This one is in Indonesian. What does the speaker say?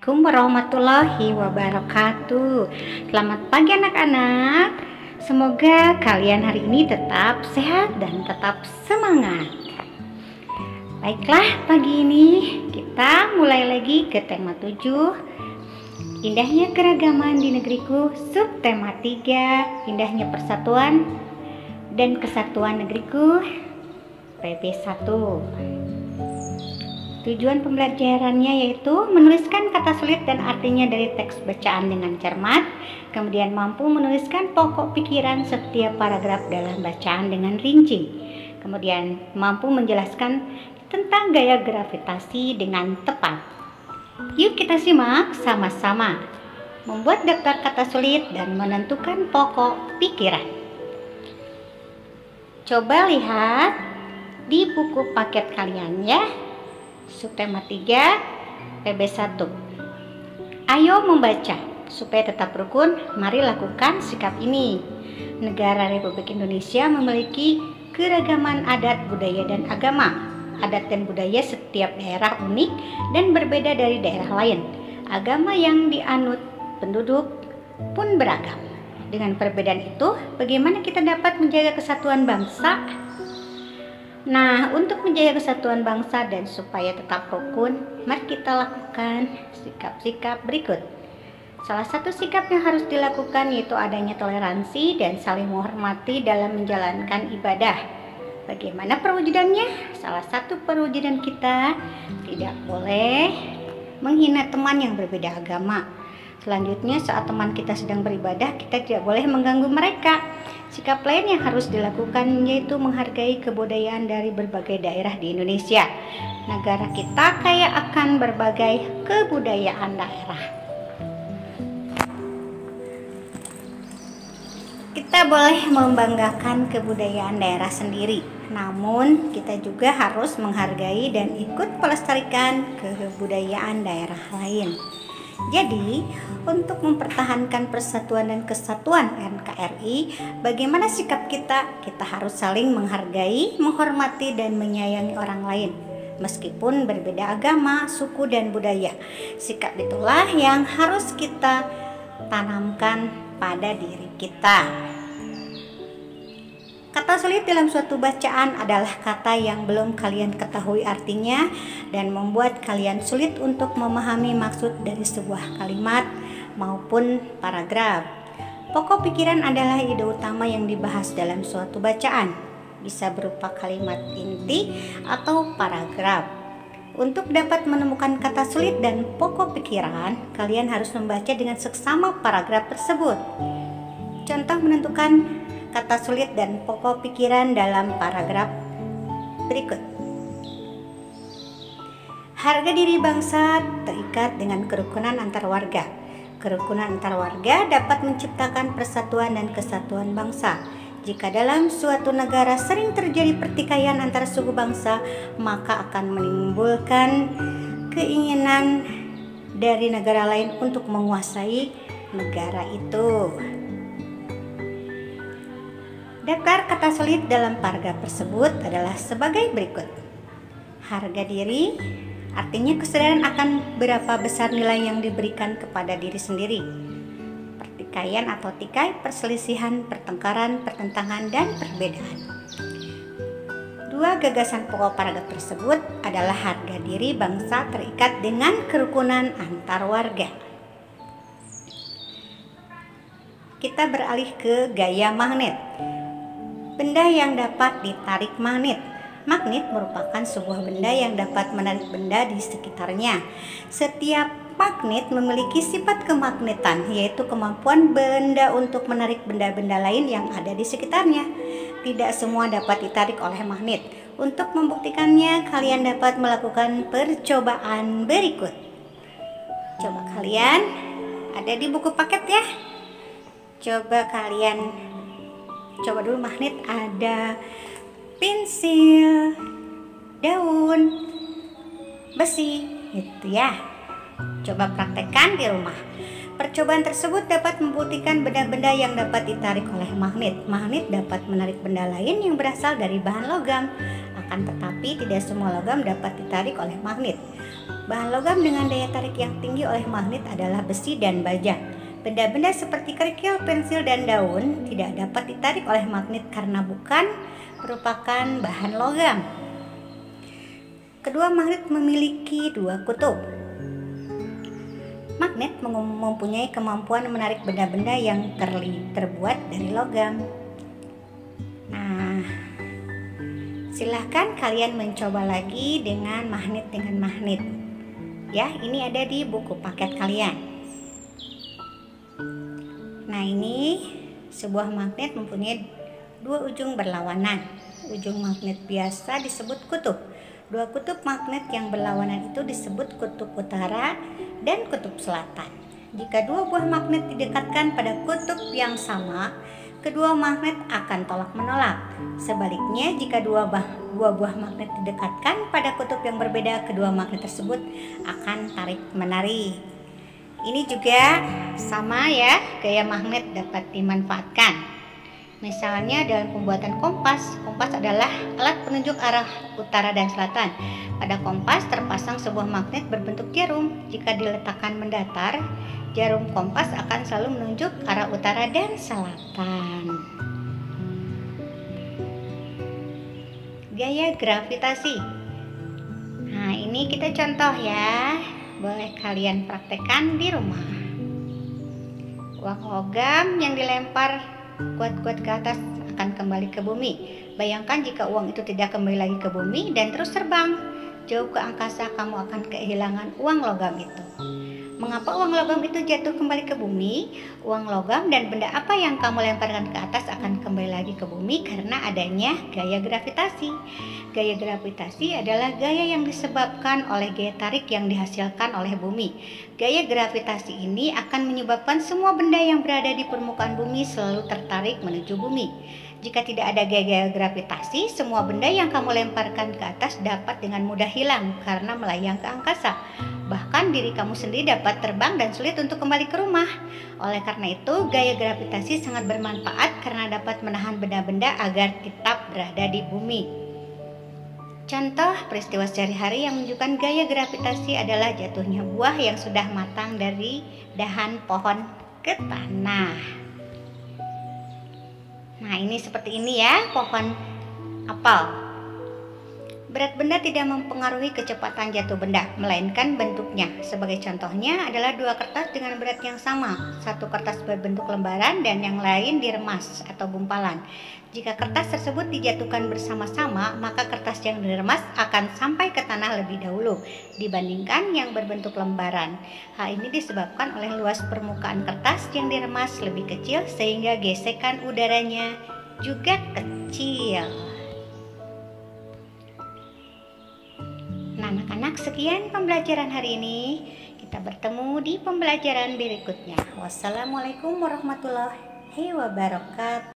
Assalamualaikum warahmatullahi wabarakatuh. Selamat pagi anak-anak. Semoga kalian hari ini tetap sehat dan tetap semangat. Baiklah, pagi ini kita mulai lagi ke tema 7. Indahnya keragaman di negeriku, subtema 3. Indahnya persatuan dan kesatuan negeriku, PB1. Tujuan pembelajarannya yaitu menuliskan kata sulit dan artinya dari teks bacaan dengan cermat, kemudian mampu menuliskan pokok pikiran setiap paragraf dalam bacaan dengan rinci, kemudian mampu menjelaskan tentang gaya gravitasi dengan tepat. Yuk kita simak sama-sama membuat daftar kata sulit dan menentukan pokok pikiran. Coba lihat di buku paket kalian ya. Subtema 3 PB1. Ayo membaca supaya tetap rukun, mari lakukan sikap ini. Negara Republik Indonesia memiliki keragaman adat, budaya, dan agama. Adat dan budaya setiap daerah unik dan berbeda dari daerah lain. Agama yang dianut penduduk pun beragam. Dengan perbedaan itu, bagaimana kita dapat menjaga kesatuan bangsa? Nah, untuk menjaga kesatuan bangsa dan supaya tetap rukun, mari kita lakukan sikap-sikap berikut. Salah satu sikap yang harus dilakukan yaitu adanya toleransi dan saling menghormati dalam menjalankan ibadah. Bagaimana perwujudannya? Salah satu perwujudan kita tidak boleh menghina teman yang berbeda agama. Selanjutnya, saat teman kita sedang beribadah, kita tidak boleh mengganggu mereka. Sikap lain yang harus dilakukan yaitu menghargai kebudayaan dari berbagai daerah di Indonesia. Negara kita kaya akan berbagai kebudayaan daerah. Kita boleh membanggakan kebudayaan daerah sendiri, namun kita juga harus menghargai dan ikut melestarikan kebudayaan daerah lain. Jadi, untuk mempertahankan persatuan dan kesatuan NKRI, bagaimana sikap kita? Kita harus saling menghargai, menghormati, dan menyayangi orang lain, meskipun berbeda agama, suku, dan budaya. Sikap itulah yang harus kita tanamkan pada diri kita. Kata sulit dalam suatu bacaan adalah kata yang belum kalian ketahui artinya dan membuat kalian sulit untuk memahami maksud dari sebuah kalimat maupun paragraf. Pokok pikiran adalah ide utama yang dibahas dalam suatu bacaan. Bisa berupa kalimat inti atau paragraf. Untuk dapat menemukan kata sulit dan pokok pikiran, kalian harus membaca dengan seksama paragraf tersebut. Contoh menentukan kata sulit dan pokok pikiran dalam paragraf berikut. Harga diri bangsa terikat dengan kerukunan antar warga. Kerukunan antar warga dapat menciptakan persatuan dan kesatuan bangsa. Jika dalam suatu negara sering terjadi pertikaian antar suku bangsa, maka akan menimbulkan keinginan dari negara lain untuk menguasai negara itu. Daftar kata sulit dalam paragraf tersebut adalah sebagai berikut. Harga diri artinya kesadaran akan berapa besar nilai yang diberikan kepada diri sendiri. Pertikaian atau tikai, perselisihan, pertengkaran, pertentangan, dan perbedaan. Dua gagasan pokok paragraf tersebut adalah harga diri bangsa terikat dengan kerukunan antar warga. Kita beralih ke gaya magnet. Benda yang dapat ditarik magnet. Magnet merupakan sebuah benda yang dapat menarik benda di sekitarnya. Setiap magnet memiliki sifat kemagnetan, yaitu kemampuan benda untuk menarik benda-benda lain yang ada di sekitarnya. Tidak semua dapat ditarik oleh magnet. Untuk membuktikannya, kalian dapat melakukan percobaan berikut. Coba kalian, ada di buku paket ya. Coba dulu magnet, ada pensil, daun, besi, gitu ya. Coba praktekkan di rumah. Percobaan tersebut dapat membuktikan benda-benda yang dapat ditarik oleh magnet. Magnet dapat menarik benda lain yang berasal dari bahan logam. Akan tetapi tidak semua logam dapat ditarik oleh magnet. Bahan logam dengan daya tarik yang tinggi oleh magnet adalah besi dan baja. Benda-benda seperti kerikil, pensil, dan daun tidak dapat ditarik oleh magnet karena bukan merupakan bahan logam. Kedua magnet memiliki dua kutub. Magnet mempunyai kemampuan menarik benda-benda yang terbuat dari logam. Nah, silahkan kalian mencoba lagi dengan magnet. Ya, ini ada di buku paket kalian. Nah, ini sebuah magnet mempunyai dua ujung berlawanan. Ujung magnet biasa disebut kutub. Dua kutub magnet yang berlawanan itu disebut kutub utara dan kutub selatan. Jika dua buah magnet didekatkan pada kutub yang sama, kedua magnet akan tolak-menolak. Sebaliknya, jika dua buah magnet didekatkan pada kutub yang berbeda, kedua magnet tersebut akan tarik-menarik. Ini juga sama ya, gaya magnet dapat dimanfaatkan. Misalnya dalam pembuatan kompas. Kompas adalah alat penunjuk arah utara dan selatan. Pada kompas terpasang sebuah magnet berbentuk jarum. Jika diletakkan mendatar, jarum kompas akan selalu menunjuk arah utara dan selatan. Gaya gravitasi. Nah, ini kita contoh ya. Boleh kalian praktekkan di rumah. Uang logam yang dilempar kuat-kuat ke atas akan kembali ke bumi. Bayangkan jika uang itu tidak kembali lagi ke bumi dan terus terbang jauh ke angkasa, kamu akan kehilangan uang logam itu. Mengapa uang logam itu jatuh kembali ke bumi? Uang logam dan benda apa yang kamu lemparkan ke atas akan kembali lagi ke bumi karena adanya gaya gravitasi. Gaya gravitasi adalah gaya yang disebabkan oleh gaya tarik yang dihasilkan oleh bumi. Gaya gravitasi ini akan menyebabkan semua benda yang berada di permukaan bumi selalu tertarik menuju bumi. Jika tidak ada gaya gravitasi, semua benda yang kamu lemparkan ke atas dapat dengan mudah hilang karena melayang ke angkasa. Bahkan diri kamu sendiri dapat terbang dan sulit untuk kembali ke rumah. Oleh karena itu, gaya gravitasi sangat bermanfaat karena dapat menahan benda-benda agar tetap berada di bumi. Contoh peristiwa sehari-hari yang menunjukkan gaya gravitasi adalah jatuhnya buah yang sudah matang dari dahan pohon ke tanah. Nah, ini seperti ini ya, pohon apel. Berat benda tidak mempengaruhi kecepatan jatuh benda, melainkan bentuknya. Sebagai contohnya adalah dua kertas dengan berat yang sama. Satu kertas berbentuk lembaran dan yang lain diremas atau gumpalan. Jika kertas tersebut dijatuhkan bersama-sama, maka kertas yang diremas akan sampai ke tanah lebih dahulu dibandingkan yang berbentuk lembaran. Hal ini disebabkan oleh luas permukaan kertas yang diremas lebih kecil sehingga gesekan udaranya juga kecil. Nah, anak-anak, sekian pembelajaran hari ini. Kita bertemu di pembelajaran berikutnya. Wassalamualaikum warahmatullahi wabarakatuh.